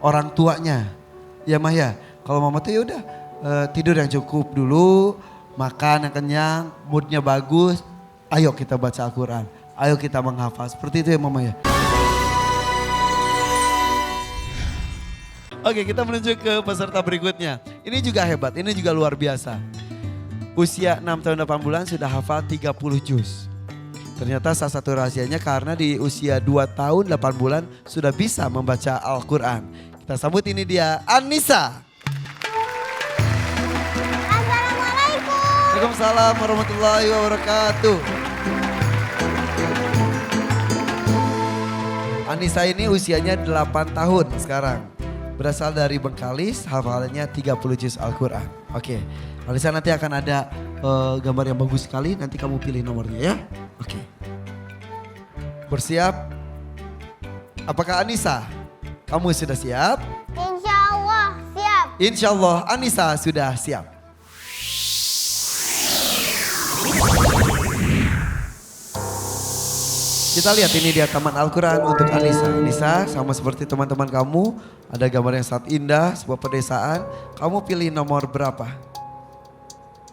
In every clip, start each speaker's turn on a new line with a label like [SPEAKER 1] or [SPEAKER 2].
[SPEAKER 1] orang tuanya. Ya Mah ya, kalau mama tuh ya udah tidur yang cukup dulu, makan yang kenyang, moodnya bagus. Ayo kita baca Al-Quran, ayo kita menghafal. Seperti itu ya mama ya. Oke, kita menuju ke peserta berikutnya. Ini juga hebat, ini juga luar biasa. Usia 6 tahun 8 bulan sudah hafal 30 juz. Ternyata salah satu rahasianya karena di usia 2 tahun 8 bulan sudah bisa membaca Al-Quran. Kita sambut, ini dia Anissa.
[SPEAKER 2] Assalamualaikum.
[SPEAKER 1] Waalaikumsalam warahmatullahi wabarakatuh. Anissa ini usianya 8 tahun sekarang. Berasal dari Bengkalis, hafalannya 30 juz Al-Quran. Oke, Anissa nanti akan ada gambar yang bagus sekali, nanti kamu pilih nomornya ya. Oke. Bersiap? Apakah Anissa? Kamu sudah siap?
[SPEAKER 2] Insya Allah siap.
[SPEAKER 1] Insya Allah Anissa sudah siap. Kita lihat ini dia Taman Al-Quran untuk Anissa. Anissa sama seperti teman-teman kamu, ada gambar yang sangat indah, sebuah pedesaan. Kamu pilih nomor berapa?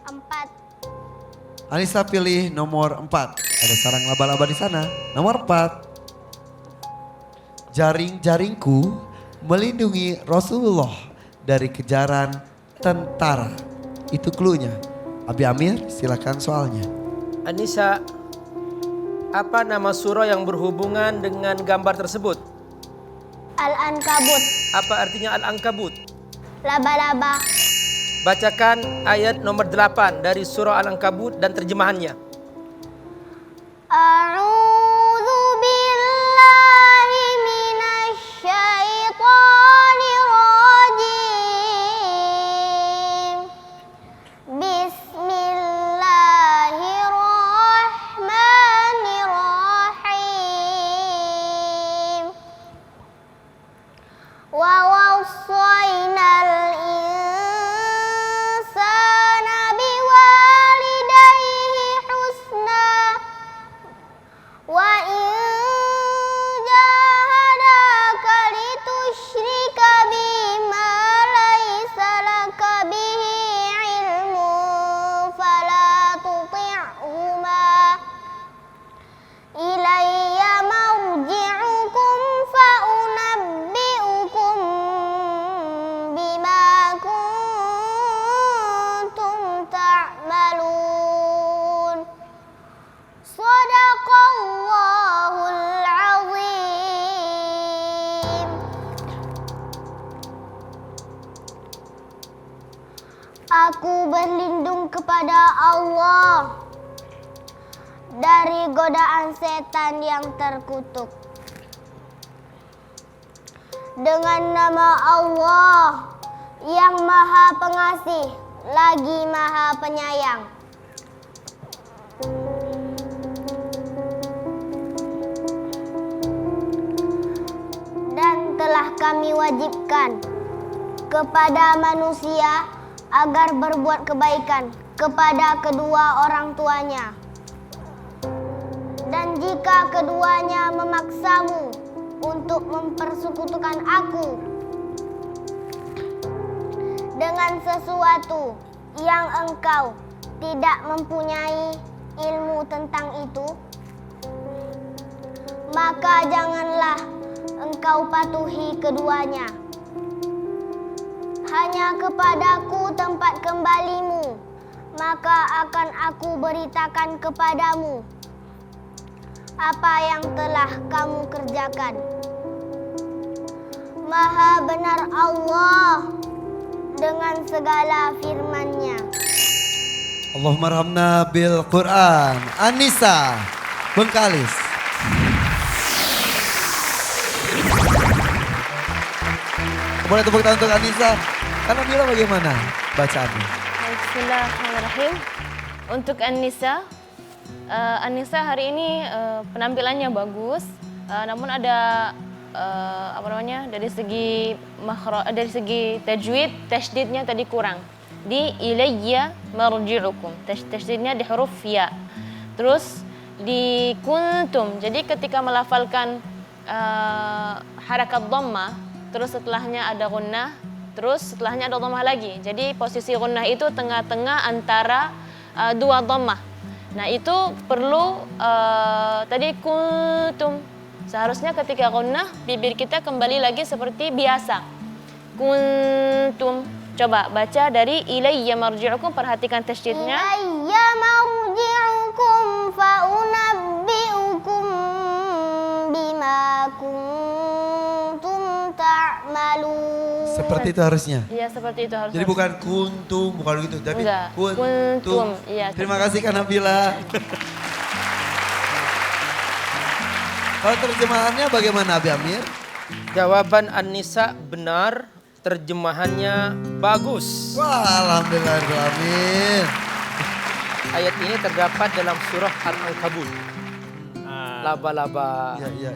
[SPEAKER 2] 4.
[SPEAKER 1] Anissa pilih nomor 4. Ada sarang laba-laba di sana. Nomor 4. Jaring-jaringku melindungi Rasulullah dari kejaran tentara. Itu cluenya. Abi Amir silakan soalnya.
[SPEAKER 3] Anissa, apa nama surah yang berhubungan dengan gambar tersebut?
[SPEAKER 2] Al-Ankabut.
[SPEAKER 3] Apa artinya Al-Ankabut?
[SPEAKER 2] Laba-laba.
[SPEAKER 3] Bacakan ayat nomor 8 dari surah Al-Ankabut dan terjemahannya.
[SPEAKER 2] A'udzu billahi minasy syaithanir rajim. Bismillahirrahmanirrahim. Wa wassaynal insana biwalidayhi husna wa in jahadaka litusyrika bima laysa laka bihi ilmun fala tuti'huma ilayya marji'ukum fa unabbi'ukum bima kuntum ta'malun. Shadaqallahul azim. Aku berlindung kepada Allah dari godaan setan yang terkutuk. Dengan nama Allah yang Maha Pengasih lagi Maha Penyayang. Dan telah kami wajibkan kepada manusia agar berbuat kebaikan kepada kedua orang tuanya. Dan jika keduanya memaksamu untuk mempersekutukan aku dengan sesuatu yang engkau tidak mempunyai ilmu tentang itu, maka janganlah engkau patuhi keduanya. Hanya kepadaku tempat kembalimu, maka akan aku beritakan kepadamu apa yang telah kamu kerjakan. Maha benar Allah dengan segala firman-Nya.
[SPEAKER 1] Allahumma arhamna bil Quran. Anissa, Bengkalis. Boleh tepuk tangan untuk Anissa. Karena Nabila bagaimana bacaannya?
[SPEAKER 4] Bismillahirrahmanirrahim. Untuk Anissa, Anissa hari ini penampilannya bagus, namun ada dari segi tajwid, tasydidnya tadi kurang. Di ilayya marji'ukum, tasydidnya di huruf ya. Terus di kuntum, jadi ketika melafalkan harakat dhammah terus setelahnya ada gunnah, terus setelahnya ada dhammah lagi. Jadi posisi gunnah itu tengah-tengah antara dua dhammah. Nah itu perlu tadi kuntum. Seharusnya ketika gunnah bibir kita kembali lagi seperti biasa. Kuntum. Coba baca dari ilayya marji'ukum, perhatikan tasydidnya.
[SPEAKER 2] Ilayya marji'ukum fa'unabbi'ukum bima kuntum ta'malun.
[SPEAKER 1] Seperti itu harusnya.
[SPEAKER 4] Iya, seperti itu harusnya.
[SPEAKER 1] Jadi bukan kuntum, bukan gitu, tapi
[SPEAKER 4] Enggak,
[SPEAKER 1] kuntum.
[SPEAKER 4] kuntum, iya.
[SPEAKER 1] Terima kasih Kak Nabila. Kalau terjemahannya bagaimana Abi Amir?
[SPEAKER 3] Jawaban An-Nisa benar, terjemahannya bagus.
[SPEAKER 1] Wah, alhamdulillah.
[SPEAKER 3] Ayat ini terdapat dalam surah Al-Ankabut. Laba-laba.
[SPEAKER 1] Ya.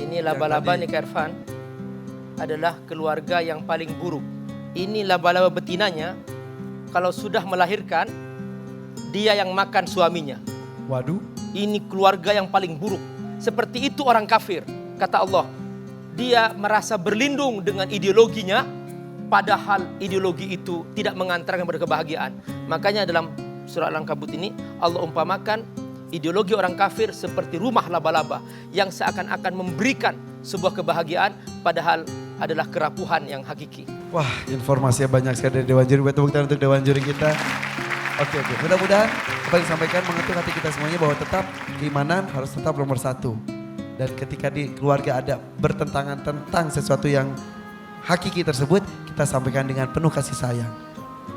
[SPEAKER 3] Ini laba-laba
[SPEAKER 1] Yang
[SPEAKER 3] nih Kak Irfan adalah keluarga yang paling buruk. Ini laba-laba betinanya kalau sudah melahirkan dia yang makan suaminya.
[SPEAKER 1] Waduh.
[SPEAKER 3] Ini keluarga yang paling buruk. Seperti itu orang kafir, kata Allah. Dia merasa berlindung dengan ideologinya, padahal ideologi itu tidak mengantarkan kepada kebahagiaan. Makanya dalam surah Al-Ankabut ini Allah umpamakan ideologi orang kafir seperti rumah laba-laba yang seakan-akan memberikan sebuah kebahagiaan, padahal adalah kerapuhan yang hakiki.
[SPEAKER 1] Wah, informasinya banyak sekali dari Dewan Juri. Buat tepuk tangan untuk Dewan Juri kita. Oke. Mudah-mudahan apa yang disampaikan mengetuk hati kita semuanya bahwa tetap keimanan harus tetap nomor satu. Dan ketika di keluarga ada bertentangan tentang sesuatu yang hakiki tersebut, kita sampaikan dengan penuh kasih sayang.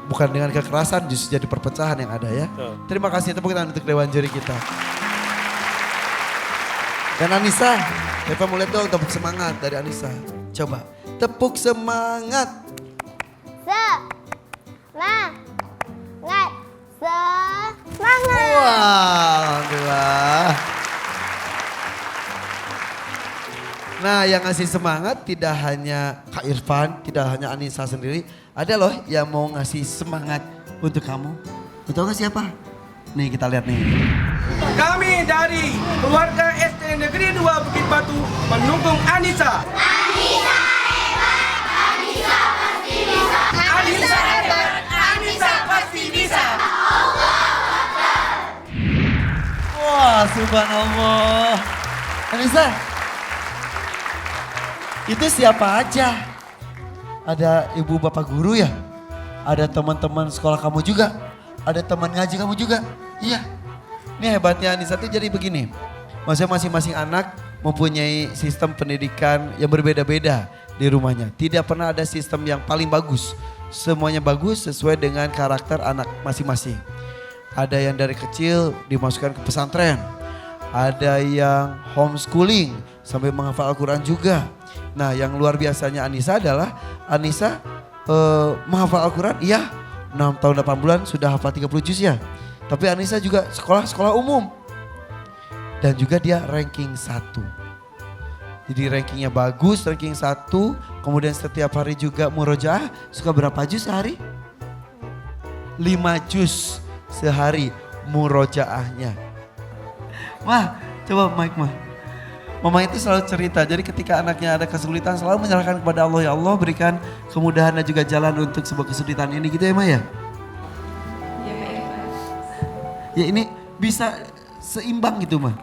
[SPEAKER 1] Bukan dengan kekerasan, justru jadi perpecahan yang ada ya. Terima kasih, tepuk tangan untuk Dewan Juri kita. Dan Anissa, Eva mulai dong tepuk semangat dari Anissa. Coba, tepuk semangat.
[SPEAKER 2] Semangat.
[SPEAKER 1] Wah, alhamdulillah. Nah, yang ngasih semangat tidak hanya Kak Irfan, tidak hanya Anissa sendiri. Ada loh yang mau ngasih semangat untuk kamu. Betul nggak siapa? Nih kita lihat nih.
[SPEAKER 5] Kami dari keluarga SD Negeri 2 Bukit Batu mendukung Anissa. Anissa hebat, Anissa pasti bisa.
[SPEAKER 1] Wah, subhanallah. Anissa, itu siapa aja? Ada ibu bapak guru ya? Ada teman-teman sekolah kamu juga? Ada teman ngaji kamu juga? Iya. Ini hebatnya Anissa itu jadi begini. Maksudnya masing-masing anak mempunyai sistem pendidikan yang berbeda-beda di rumahnya. Tidak pernah ada sistem yang paling bagus. Semuanya bagus sesuai dengan karakter anak masing-masing. Ada yang dari kecil dimasukkan ke pesantren. Ada yang homeschooling sampai menghafal Al-Quran juga. Nah, yang luar biasanya Anissa adalah Anissa menghafal Al-Quran, iya 6 tahun 8 bulan sudah hafal 30 juz ya. Tapi Anissa juga sekolah umum. Dan juga dia ranking 1. Jadi rankingnya bagus, ranking 1. Kemudian setiap hari juga murojaah, suka berapa juz sehari? 5 juz sehari murojaahnya. Mah, coba Mike mah. Mama itu selalu cerita, jadi ketika anaknya ada kesulitan selalu menyerahkan kepada Allah. Ya Allah berikan kemudahan dan juga jalan untuk sebuah kesulitan ini gitu ya Ma ya? Ya ini bisa seimbang gitu Ma.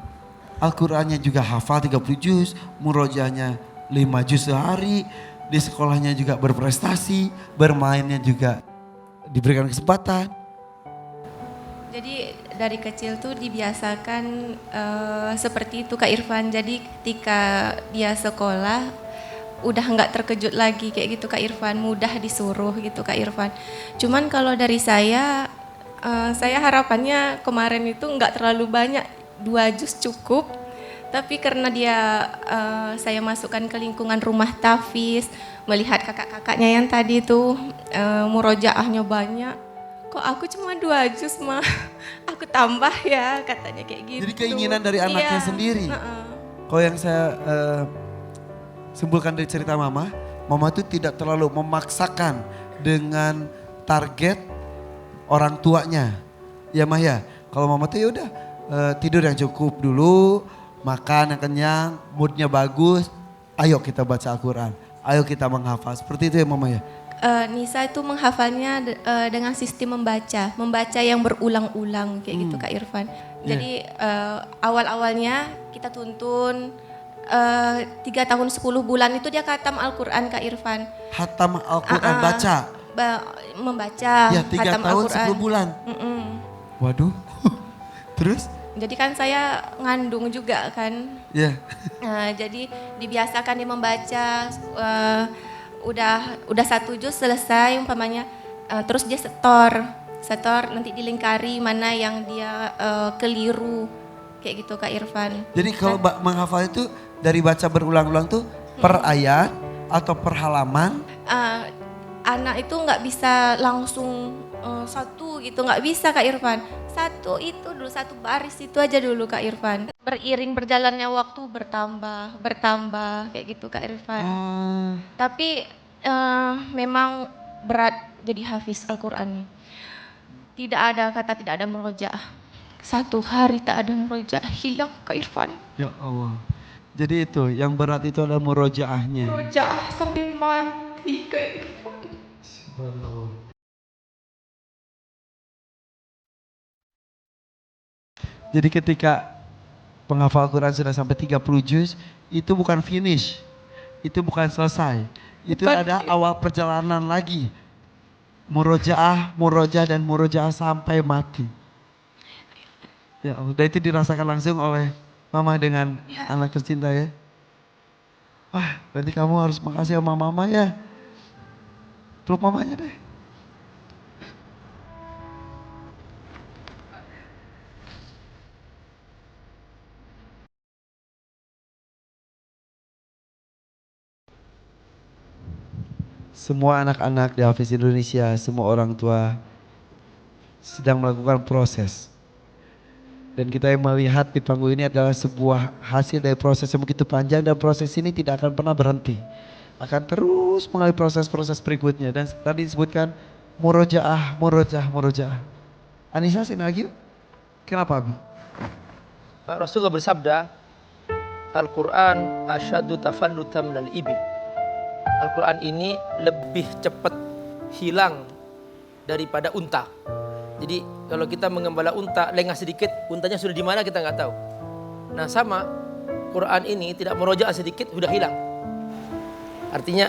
[SPEAKER 1] Al-Qur'annya juga hafal 30 juz, murojaahnya 5 juz sehari, di sekolahnya juga berprestasi, bermainnya juga diberikan kesempatan.
[SPEAKER 6] Jadi dari kecil tuh dibiasakan seperti itu Kak Irfan. Jadi ketika dia sekolah udah nggak terkejut lagi kayak gitu Kak Irfan. Mudah disuruh gitu Kak Irfan. Cuman kalau dari saya harapannya kemarin itu nggak terlalu banyak, 2 juz cukup. Tapi karena saya masukkan ke lingkungan rumah tahfiz, melihat kakak-kakaknya yang tadi tuh murojaahnya banyak. Kok aku cuma 2 juz mah, aku tambah ya katanya kayak gitu.
[SPEAKER 1] Jadi keinginan dari anaknya sendiri. Kalau yang saya simpulkan dari cerita Mama tuh tidak terlalu memaksakan dengan target orang tuanya. Ya Mah ya, kalau Mama tuh ya udah tidur yang cukup dulu, makan yang kenyang, moodnya bagus, ayo kita baca Al-Quran. Ayo kita menghafal. Seperti itu ya Mama ya?
[SPEAKER 6] Nisa itu menghafalnya dengan sistem membaca yang berulang-ulang kayak gitu Kak Irfan. Jadi awal-awalnya kita tuntun 3 tahun 10 bulan itu dia khatam Al-Quran Kak Irfan.
[SPEAKER 1] Hatam Al-Quran baca?
[SPEAKER 6] Membaca,
[SPEAKER 1] Ya 3
[SPEAKER 6] khatam
[SPEAKER 1] tahun
[SPEAKER 6] Al-Quran.
[SPEAKER 1] 10 bulan? Waduh, terus?
[SPEAKER 6] Jadi kan saya ngandung juga kan.
[SPEAKER 1] Ya.
[SPEAKER 6] Jadi dibiasakan dia membaca, udah 1 juz selesai umpamanya, terus dia setor nanti dilingkari mana yang dia keliru kayak gitu Kak Irfan.
[SPEAKER 1] Jadi kalau menghafal itu dari baca berulang-ulang tuh per ayat atau per halaman?
[SPEAKER 6] Anak itu nggak bisa langsung satu gitu, nggak bisa Kak Irfan. Satu itu dulu, 1 baris itu aja dulu Kak Irfan. Beriring berjalannya waktu bertambah kayak gitu Kak Irfan. Tapi memang berat jadi hafiz Al-Quran. Tidak ada kata tidak ada murojaah. 1 hari tak ada murojaah, hilang Kak Irfan.
[SPEAKER 1] Ya Allah. Jadi itu yang berat itu adalah murojaahnya.
[SPEAKER 6] Murojaah sampai mati Kak Irfan.
[SPEAKER 1] Jadi ketika penghafal Quran sudah sampai 30 juz, itu bukan finish. Itu bukan selesai. Itu ada awal perjalanan lagi. Murojaah, dan murojaah sampai mati. Ya Allah, dan itu dirasakan langsung oleh Mama dengan anak tercinta ya. Wah, berarti kamu harus makasih sama Mama ya. Peluk mamanya deh. Semua anak-anak di Hafiz Indonesia, semua orang tua sedang melakukan proses. Dan kita yang melihat di panggung ini adalah sebuah hasil dari proses yang begitu panjang dan proses ini tidak akan pernah berhenti. Akan terus melalui proses-proses berikutnya. Dan tadi disebutkan murojaah. Anissa sini lagi yuk. Kenapa Abi?
[SPEAKER 3] Rasulullah bersabda, Al-Quran asyadu tafallutam minal ibil. Al-Quran ini lebih cepat hilang daripada unta. Jadi kalau kita mengembala unta, lengah sedikit, untanya sudah di mana kita nggak tahu. Nah sama, Quran ini tidak merojaah sedikit, sudah hilang. Artinya,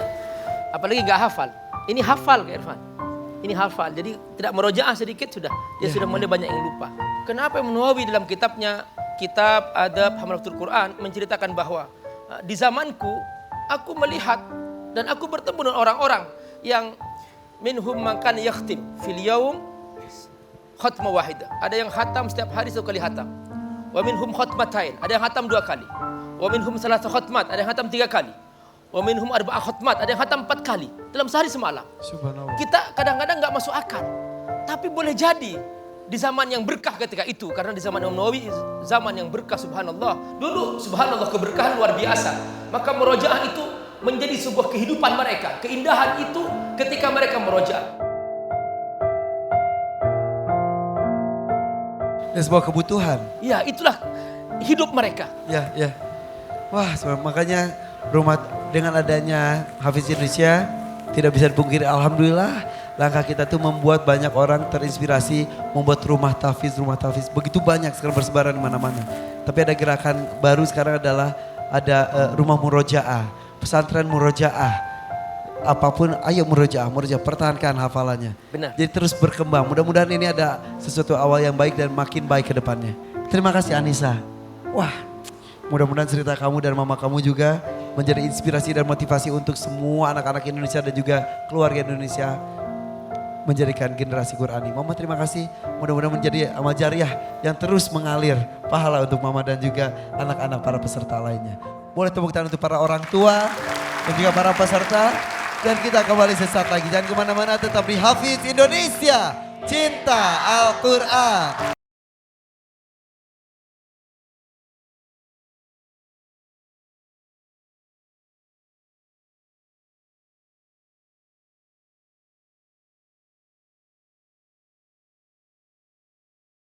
[SPEAKER 3] apalagi nggak hafal. Ini hafal Kak Irfan. Ini hafal, jadi tidak merojaah sedikit sudah. Dia sudah mulai banyak yang lupa. Kenapa Imam Nawawi dalam kitabnya, Kitab Adab Hamalatul Quran, menceritakan bahwa di zamanku, aku melihat dan aku bertemu dengan orang-orang yang minhum man kana yakhtim fil yaum khatmah wahidah. Ada yang khatam setiap hari 1 kali khatam. Wa minhum khatmatain, ada yang khatam 2 kali. Wa minhum salasa khatmat, ada yang khatam 3 kali. Wa minhum arba'a khatmat, ada yang khatam 4 kali dalam sehari semalam.
[SPEAKER 1] Subhanallah.
[SPEAKER 3] Kita kadang-kadang nggak masuk akal. Tapi boleh jadi di zaman yang berkah ketika itu, karena di zaman Imam Nawawi zaman yang berkah subhanallah. Dulu subhanallah keberkahan luar biasa. Maka murojaah itu menjadi sebuah kehidupan mereka. Keindahan itu ketika mereka merojaah.
[SPEAKER 1] Dan sebuah kebutuhan.
[SPEAKER 3] Ya, itulah hidup mereka.
[SPEAKER 1] Ya. Wah, makanya rumah dengan adanya Hafiz Indonesia tidak bisa dipungkiri, alhamdulillah langkah kita tuh membuat banyak orang terinspirasi membuat rumah tahfiz. Begitu banyak sekarang bersebaran di mana-mana. Tapi ada gerakan baru sekarang adalah ada rumah murojaah. Pesantren murojaah, apapun ayo murojaah, pertahankan hafalannya.
[SPEAKER 3] Benar.
[SPEAKER 1] Jadi terus berkembang, mudah-mudahan ini ada sesuatu awal yang baik dan makin baik ke depannya. Terima kasih Anissa. Wah, mudah-mudahan cerita kamu dan mama kamu juga menjadi inspirasi dan motivasi untuk semua anak-anak Indonesia dan juga keluarga Indonesia menjadikan generasi Qurani. Mama terima kasih, mudah-mudahan menjadi amal jariah yang terus mengalir pahala untuk mama dan juga anak-anak para peserta lainnya. Boleh tepuk tangan untuk para orang tua dan juga para peserta. Dan kita kembali sesaat lagi. Jangan kemana-mana, tetap di Hafiz Indonesia. Cinta Al-Quran.